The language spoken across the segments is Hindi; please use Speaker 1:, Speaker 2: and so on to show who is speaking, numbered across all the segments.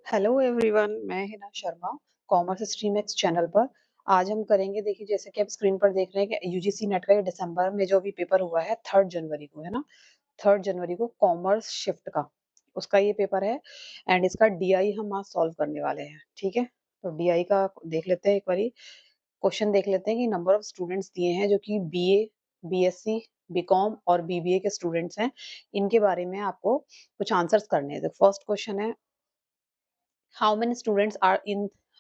Speaker 1: हेलो एवरीवन, मैं Hina Sharma commerce stream x channel पर। आज हम करेंगे, देखिए जैसे कि आप स्क्रीन पर देख रहे हैं कि यूजीसी नेट का ये दिसंबर में जो भी पेपर हुआ है 3 जनवरी को, है ना। 3 जनवरी को कॉमर्स शिफ्ट का उसका ये पेपर है एंड इसका डीआई हम आज सॉल्व करने वाले हैं। ठीक है, तो डीआई का देख लेते हैं, एक बारी क्वेश्चन देख लेते हैं कि नंबर ऑफ स्टूडेंट्स दिए हैं जो कि बीए, बीएससी, बीकॉम और बीबीए के स्टूडेंट्स हैं। इनके बारे में आपको कुछ आंसर्स करने हैं। फर्स्ट क्वेश्चन है, how many students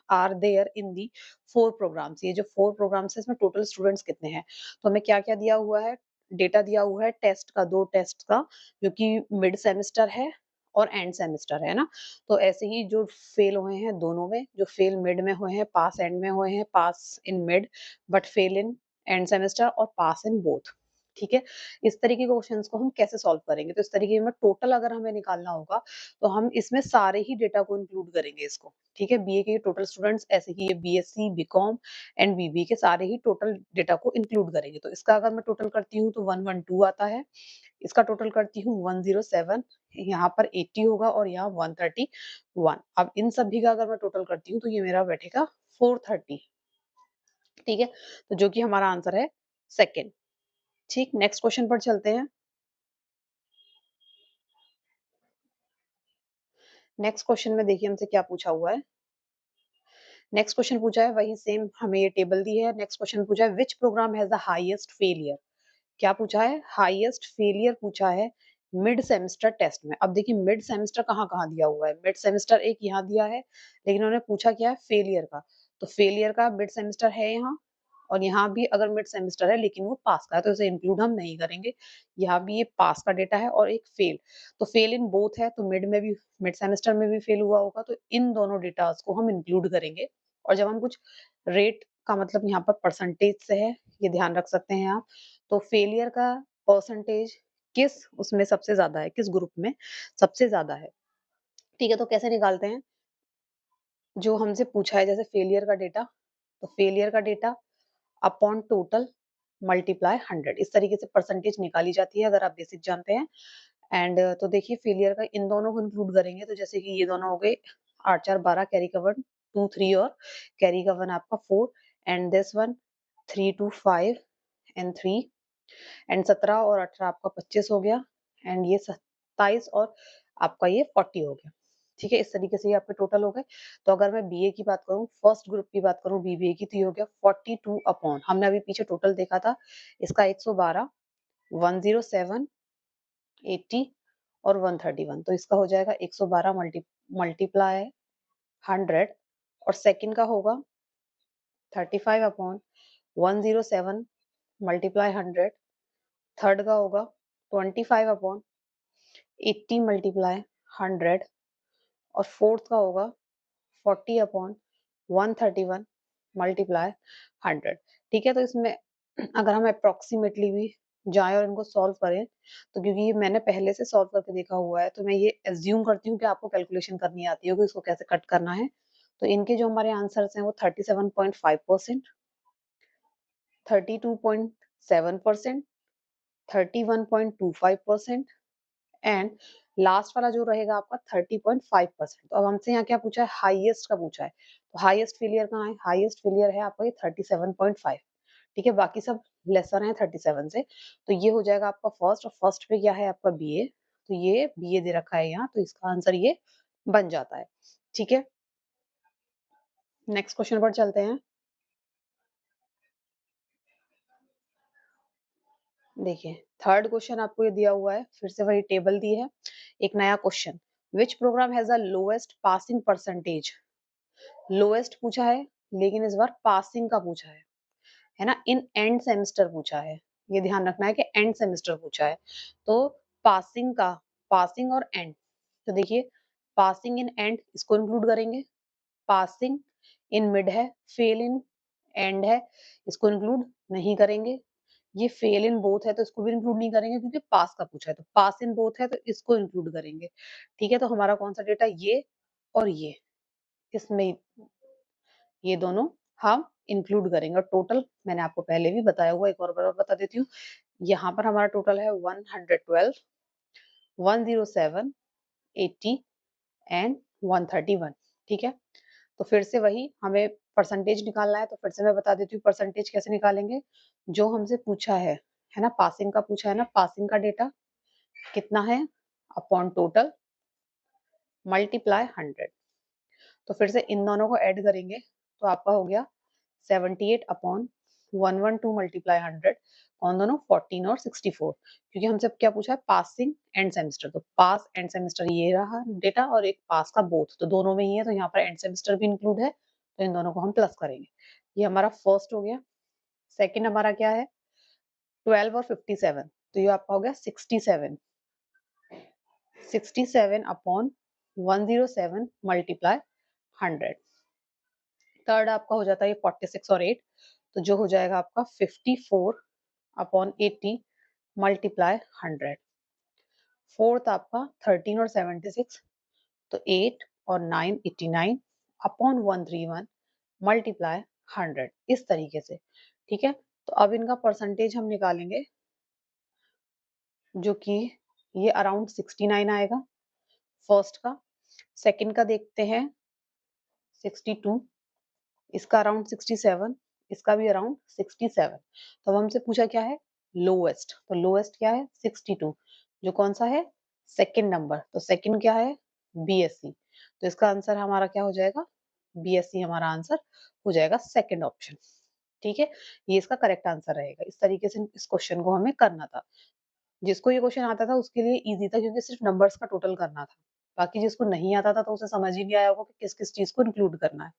Speaker 1: are there in the 4 programmes. ये जो 4 प्रोग्राम्स है इसमें टोटल स्टूडेंट्स कितने हैं। तो हमें क्या क्या दिया हुआ है, डेटा दिया हुआ है टेस्ट का, 2 टेस्ट का, जो कि मिड सेमेस्टर है और एंड सेमेस्टर है ना। तो ऐसे ही जो फेल हुए हैं दोनों में, जो फेल मिड में हुए हैं, पास एंड में हुए हैं, pass in mid but fail in end semester और पास इन बोथ। ठीक है, इस तरीके के क्वेश्चंस को हम कैसे सॉल्व करेंगे। तो इस तरीके में टोटल अगर हमें निकालना होगा तो हम इसमें सारे ही डेटा को इंक्लूड करेंगे इसको। ठीक है, बीए के टोटल स्टूडेंट्स, ऐसे ही ये बीएससी, बीकॉम एंड बीबी के सारे ही टोटल डेटा को इंक्लूड करेंगे। तो इसका अगर मैं टोटल करती हूँ तो 112 आता है। इसका टोटल करती हूँ 107, यहाँ पर 80 होगा और यहाँ 131। अब इन सभी का अगर मैं टोटल करती हूँ तो ये मेरा बैठेगा 430। ठीक है, तो जो कि हमारा आंसर है सेकेंड। ठीक, नेक्स्ट क्वेश्चन पर चलते हैं। नेक्स्ट क्वेश्चन में देखिए हमसे क्या पूछा हुआ है। नेक्स्ट क्वेश्चन पूछा है, वही सेम हमें ये टेबल दी है। नेक्स्ट क्वेश्चन पूछा है, विच programme has the highest failure. क्या पूछा है, हाईएस्ट फेलियर पूछा है मिड सेमेस्टर टेस्ट में। अब देखिए मिड सेमेस्टर कहाँ कहाँ दिया हुआ है। मिड सेमेस्टर एक यहाँ दिया है, लेकिन उन्होंने पूछा क्या है, फेलियर का। तो फेलियर का मिड सेमेस्टर है यहाँ, और यहाँ भी अगर मिड सेमेस्टर है लेकिन वो पास का है तो इसे इंक्लूड हम नहीं करेंगे। यहाँ भी ये पास का डेटा है और एक फेल, तो फेल इन बोथ है, तो मिड में भी, मिड सेमेस्टर में भी फेल हुआ होगा, तो इन दोनों डेटास को हम इंक्लूड करेंगे। और जब हम कुछ रेट का मतलब यहाँ पर परसेंटेज से है, ये ध्यान रख सकते हैं आप। तो फेलियर का परसेंटेज किस उसमें सबसे ज्यादा है, किस ग्रुप में सबसे ज्यादा है। ठीक है, तो कैसे निकालते हैं, जो हमसे पूछा है जैसे फेलियर का डेटा, तो फेलियर का डेटा अपॉन टोटल मल्टीप्लाई 100, इस तरीके से परसेंटेज निकाली जाती है अगर आप बेसिक जानते हैं। एंड तो देखिए फेलियर का इन दोनों को इंक्लूड करेंगे, तो जैसे कि ये दोनों हो गए 8 4 12, कैरी का 1 2 3 और कैरी का 1 आपका 4, and this one 3 2 5 and 3 and 17 और 18 आपका 25 हो गया, एंड ये 27 और आपका ये 40 हो गया। ठीक है, इस तरीके से ये आपके टोटल हो गए। तो अगर मैं बीए की बात करूं, फर्स्ट ग्रुप की बात करूं बीबीए की, तो ये हो गया 42 अपॉन, हमने अभी पीछे टोटल देखा था इसका 112, 107, 80 और 131, तो इसका हो जाएगा 112 मल्टीप्लाई 100, और सेकंड का होगा 35 अपॉन 107 मल्टीप्लाई 100, थर्ड का होगा 25 अपॉन 80 मल्टीप्लाई 100, और फोर्थ का होगा 40 अपॉन 131 मल्टीप्लाई 100। ठीक है, तो इसमें अगर हम अप्रोक्सीमेटली भी जाए और इनको सॉल्व करें, तो क्योंकि ये मैंने पहले से सॉल्व करके देखा हुआ है, तो मैं ये एज्यूम करती हूँ कि आपको कैलकुलेशन करनी आती होगी इसको कैसे कट करना है। तो इनके जो हमारे आंसर्स हैं वो 37.5%, 32.7%, 31.25% एंड लास्ट वाला जो रहेगा आपका 30.5%। तो अब हमसे यहाँ क्या पूछा है, हाईएस्ट का पूछा है। तो हाईएस्ट फेलियर कहाँ है, हाईएस्ट फेलियर है आपका ये 37.5। ठीक है, बाकी सब लेसर है 37 से। तो ये हो जाएगा आपका फर्स्ट, और फर्स्ट पे क्या है आपका बीए, तो ये बीए दे रखा है यहाँ, तो इसका आंसर ये बन जाता है। ठीक है, नेक्स्ट क्वेश्चन पर चलते हैं। देखिए थर्ड क्वेश्चन आपको ये दिया हुआ है, फिर से वही टेबल दी है, एक नया question, which programme has the lowest passing percentage. Lowest पूछा है लेकिन इस बार पासिंग का पूछा है ना, इन एंड सेमेस्टर पूछा है। ये ध्यान रखना है कि एंड सेमेस्टर पूछा है, तो पासिंग का, पासिंग और एंड, तो देखिए पासिंग इन एंड इसको इंक्लूड करेंगे, पासिंग इन मिड है, फेल इन एंड है, इसको इंक्लूड नहीं करेंगे। ये फेल इन बोथ है तो इसको भी इंक्लूड नहीं करेंगे क्योंकि पास का पूछा है, तो पास इन बोथ है तो इसको इंक्लूड करेंगे। ठीक है, तो हमारा कौन सा डेटा, ये और ये, इसमें ये दोनों हम इंक्लूड करेंगे। और टोटल मैंने आपको पहले भी बताया हुआ, एक और बार बता देती हूँ। यहाँ पर हमारा टोटल है 112, 107, 80 एंड 131। ठीक है, तो फिर से वही हमें परसेंटेज निकालना है, तो फिर से मैं बता देती हूँ परसेंटेज कैसे निकालेंगे। जो हमसे पूछा है ना, पासिंग का पूछा है ना, पासिंग का डेटा कितना है अपॉन टोटल मल्टीप्लाई 100। तो फिर से इन दोनों को ऐड करेंगे तो आपका हो गया 78 अपॉन 112 मल्टीप्लाई 100। कौन दोनों, 14 और 64, क्योंकि हमसे क्या पूछा है, पासिंग एंड सेमेस्टर। तो पास एंड सेमेस्टर ये रहा डेटा, और एक पास का बोथ, तो दोनों में ही है, तो यहाँ पर एंड सेमेस्टर भी इंक्लूड है, तो इन दोनों को हम प्लस करेंगे। ये हमारा फर्स्ट हो गया। सेकेंड हमारा क्या है, 12 और 57, तो ये आपका हो गया 67। 67 अपॉन 107 मल्टीप्लाई 100। थर्ड आपका हो जाता है ये 46 और 8, तो जो हो जाएगा आपका 54 अपॉन 80 मल्टीप्लाई 100। फोर्थ आपका 13 और 76, तो 8 और 9 89 अपॉन 131 मल्टीप्लाई 100, इस तरीके से। ठीक है, तो अब इनका परसेंटेज हम निकालेंगे, जो कि ये अराउंड 69 आएगा फर्स्ट का। सेकंड का देखते हैं 62, इसका अराउंड 67, इसका भी अराउंड 67। तो अब हमसे पूछा क्या है, लोएस्ट, तो लोएस्ट क्या है 62, जो कौन सा है, सेकंड नंबर, तो सेकंड क्या है, बीएससी। तो इसका आंसर हमारा क्या हो जाएगा, बीएससी हमारा आंसर हो जाएगा सेकंड ऑप्शन। ठीक है, ये इसका करेक्ट आंसर रहेगा। इस तरीके से इस क्वेश्चन को हमें करना था। जिसको ये क्वेश्चन आता था उसके लिए इजी था, क्योंकि सिर्फ नंबर्स का टोटल करना था। बाकी जिसको नहीं आता था तो उसे समझ ही नहीं आया होगा कि किस किस चीज को इंक्लूड करना है।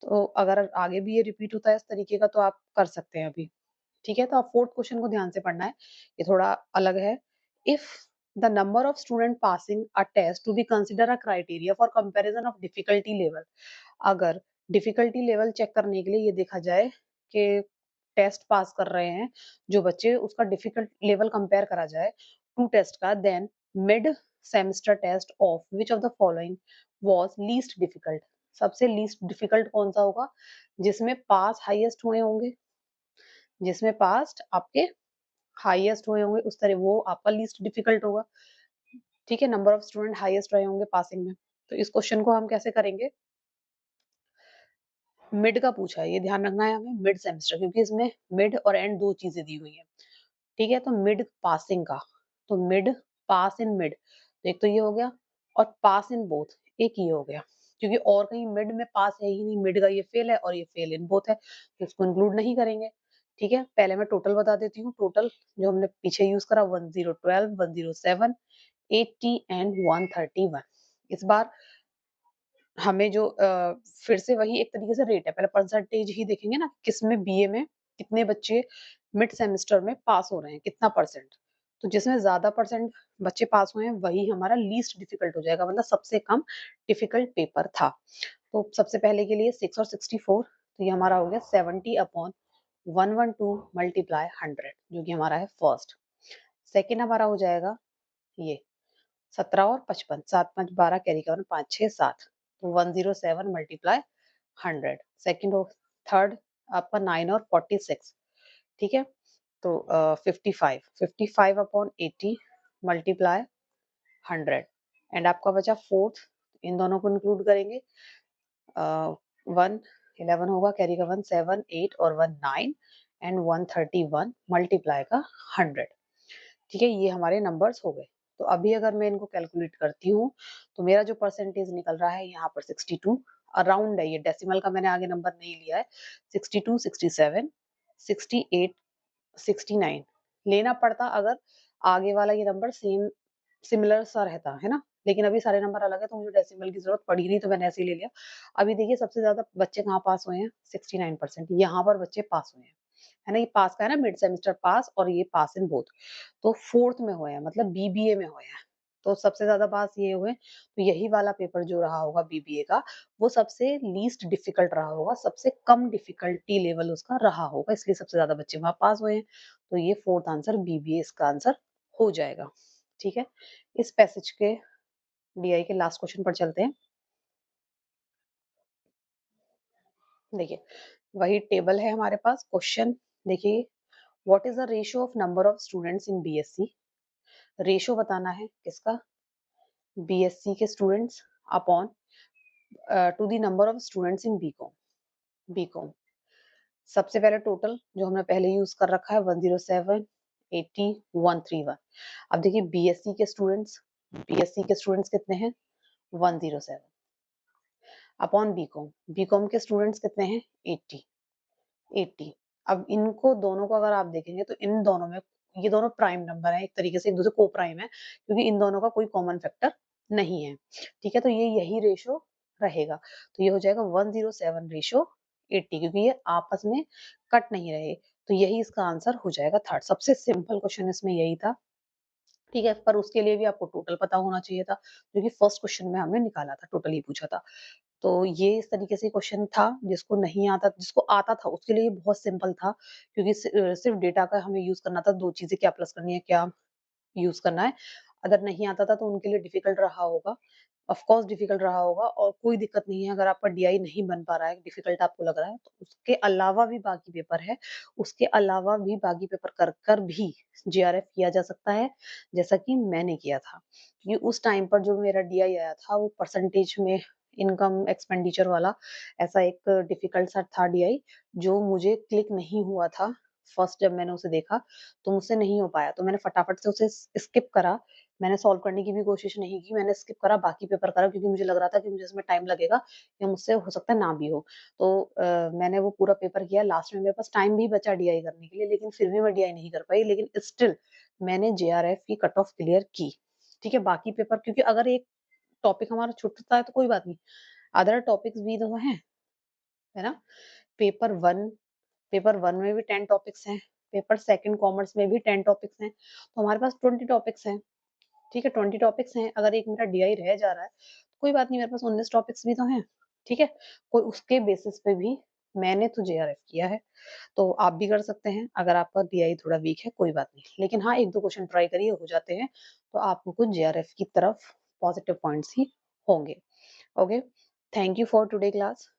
Speaker 1: तो अगर आगे भी ये रिपीट होता है इस तरीके का तो आप कर सकते हैं अभी। ठीक है, तो आप फोर्थ क्वेश्चन को ध्यान से पढ़ना है, ये थोड़ा अलग है। If the number of student passing a test to be consider a criteria for comparison of difficulty level. अगर डिफिकल्टी लेवल चेक करने के लिए ये देखा जाए कि टेस्ट पास कर रहे हैं जो बच्चे, उसका डिफिकल्ट लेवल कंपेयर करा जाए टू टेस्ट का, then mid semester test of which of the following was least difficult. सबसे लीस्ट डिफिकल्ट कौन सा होगा, जिसमें पास हाईएस्ट हुए होंगे, जिसमें पास आपके हाईएस्ट हुए होंगे, उस तरह वो आपका लीस्ट डिफिकल्ट होगा। ठीक है, नंबर ऑफ स्टूडेंट हाईएस्ट रहे होंगे पासिंग में। तो इस क्वेश्चन को हम कैसे करेंगे, मिड का पूछा है, ये ध्यान रखना है हमें, मिड सेमेस्टर, क्योंकि इसमें मिड और एंड दो चीजें दी हुई है। ठीक है, तो मिड पासिंग का, तो मिड पास इन मिड, तो एक तो ये हो गया, और पास इन बोथ एक ये हो गया, क्योंकि और कहीं मिड में पास है ही नहीं, मिड का ये फेल है और ये फेल इन बोथ है, तो इसको इंक्लूड नहीं करेंगे। ठीक है, पहले मैं टोटल बता देती हूँ। टोटल जो हमने पीछे यूज करा 1012, 107, 80 एंड 131। इस बार हमें जो फिर से वही एक तरीके से रेट है, पहले परसेंटेज ही देखेंगे ना, किसमें बीए में कितने बच्चे मिड सेमेस्टर में पास हो रहे हैं, कितना परसेंट। तो जिसमें ज्यादा परसेंट बच्चे पास हुए हैं वही हमारा लीस्ट डिफिकल्ट हो जाएगा, मतलब सबसे कम डिफिकल्ट पेपर था। तो सबसे पहले के लिए 6 और 64, तो ये हमारा हो गया 70 अपॉन 112 मल्टीप्लाई 100, जो कि हमारा है फर्स्ट। सेकेंड हमारा हो जाएगा ये 17 और 55, 7 5 12 कैरी का 5 6 7, तो 107 मल्टीप्लाई 100। सेकेंड हो, थर्ड आपका 9 और 46। ठीक है, तो 55 अपॉन 80 मल्टीप्लाई 100, एंड आपका बचा फोर्थ, इन दोनों को इंक्लूड करेंगे। 1 11 होगा, कैरी का 1 7 8 और 1 9, एंड 131 मल्टीप्लाई का 100। ठीक है, ये हमारे नंबर्स हो गए। तो अभी अगर मैं इनको कैलकुलेट करती हूँ तो मेरा जो परसेंटेज निकल रहा है यहाँ पर 62 अराउंड है, ये डेसिमल का मैंने आगे नंबर नहीं लिया है। 62 67 68 69 लेना पड़ता अगर आगे वाला ये नंबर सेम सिमिलर सा रहता है ना, लेकिन अभी सारे नंबर अलग है तो मुझे डेसिमल की जरूरत पड़ी नहीं, तो मैंने ऐसे ही ले लिया। अभी देखिए सबसे ज्यादा बच्चे कहाँ पास हुए हैं, 69%, यहाँ पर बच्चे पास हुए हैं, है ना, ये पास का है ना, मिड सेमेस्टर पास, और ये पास इन बोथ, तो फोर्थ में हुए हैं, मतलब बीबीए में हुए हैं, तो सबसे ज्यादा पास ये हुए, तो यही वाला पेपर जो रहा होगा बीबीए का, वो सबसे लीस्ट डिफिकल्ट रहा होगा, सबसे कम डिफिकल्टी लेवल उसका रहा होगा, इसलिए सबसे ज्यादा बच्चे वहां पास हुए हैं। तो ये फोर्थ आंसर बीबीए इसका आंसर हो जाएगा। ठीक है, इस पैसेज के डीआई के लास्ट क्वेश्चन पर चलते हैं। देखिए वही टेबल है हमारे पास, क्वेश्चन देखिए, what is the ratio of number of students in BSc. Ratio बताना है किसका, बीएससी के students, upon to the number of students in BCom. सबसे पहले टोटल जो हमने पहले यूज कर रखा है 107, 80, 131। अब देखिए बीएससी के स्टूडेंट्स कितने हैं 107 अपॉन बीकॉम के स्टूडेंट्स कितने हैं 80। 80। अब इनको दोनों को अगर आप देखेंगे तो इन दोनों में ये दोनों प्राइम नंबर है, एक तरीके से एक दूसरे को प्राइम है, क्योंकि इन दोनों का कोई कॉमन फैक्टर नहीं है। ठीक है, तो ये यही रेशो रहेगा, तो ये हो जाएगा 107 रेशो 80, क्योंकि ये आपस में कट नहीं रहे, तो यही इसका आंसर हो जाएगा थर्ड। सबसे सिंपल क्वेश्चन इसमें यही था। ठीक है, पर उसके लिए भी आपको टोटल पता होना चाहिए था, क्योंकि फर्स्ट क्वेश्चन में हमने निकाला था, टोटल ही पूछा था। तो ये इस तरीके से क्वेश्चन था। जिसको आता था उसके लिए बहुत सिंपल था, क्योंकि सिर्फ डेटा का हमें यूज करना था, दो चीजें क्या प्लस करनी है, क्या यूज करना है। अगर नहीं आता था तो उनके लिए डिफिकल्ट रहा होगा, ऑफ कोर्स डिफिकल्ट रहा होगा, और कोई दिक्कत नहीं है अगर आपका डीआई नहीं बन पा रहा है, डिफिकल्ट आपको लग रहा है, तो उसके अलावा भी बाकी पेपर है, उसके अलावा भी बाकी पेपर कर कर भी जेआरएफ किया जा सकता है, जैसा कि मैंने किया था। क्योंकि उस टाइम पर जो मेरा डीआई आया था वो परसेंटेज में इनकम एक्सपेंडिचर वाला ऐसा एक डिफिकल्ट सा था डीआई, जो मुझे क्लिक नहीं हुआ था। फर्स्ट जब मैंने उसे देखा तो मुझसे नहीं हो पाया, तो मैंने फटाफट से उसे स्किप करा। मैंने सॉल्व करने की भी कोशिश नहीं की, मैंने स्किप करा, बाकी पेपर करा, क्योंकि मुझे लग रहा था कि मुझे इसमें टाइम लगेगा या मुझसे हो सकता है ना भी हो। तो मैंने वो पूरा पेपर किया, लास्ट में मेरे पास टाइम भी बचा डीआई करने के लिए, लेकिन फिर भी मैं डीआई नहीं कर पाई, लेकिन स्टिल मैंने जेआरएफ की कट ऑफ क्लियर की। ठीक है, बाकी पेपर क्योंकि अगर एक टॉपिक हमारा छूटता है तो कोई बात नहीं, अदर टॉपिक्स भी तो हैं, है ना। पेपर वन पेपर वन में भी 10 टॉपिक्स हैं, पेपर सेकंड कॉमर्स में भी 10 टॉपिक्स हैं, तो हमारे पास 20 टॉपिक्स हैं। ठीक है, 20 टॉपिक्स हैं, अगर एक मेरा डीआई रह जा रहा है तो कोई बात नहीं, मेरे पास 19 टॉपिक्स भी तो हैं। ठीक है, कोई उसके बेसिस पे भी मैंने तो जेआरएफ किया है, तो आप भी कर सकते हैं। अगर आपका डीआई थोड़ा वीक है कोई बात नहीं, लेकिन हाँ एक दो क्वेश्चन ट्राई करिए, हो जाते हैं तो आपको कुछ जेआरएफ की तरफ पॉजिटिव पॉइंट्स ही होंगे। Okay, thank you for today class.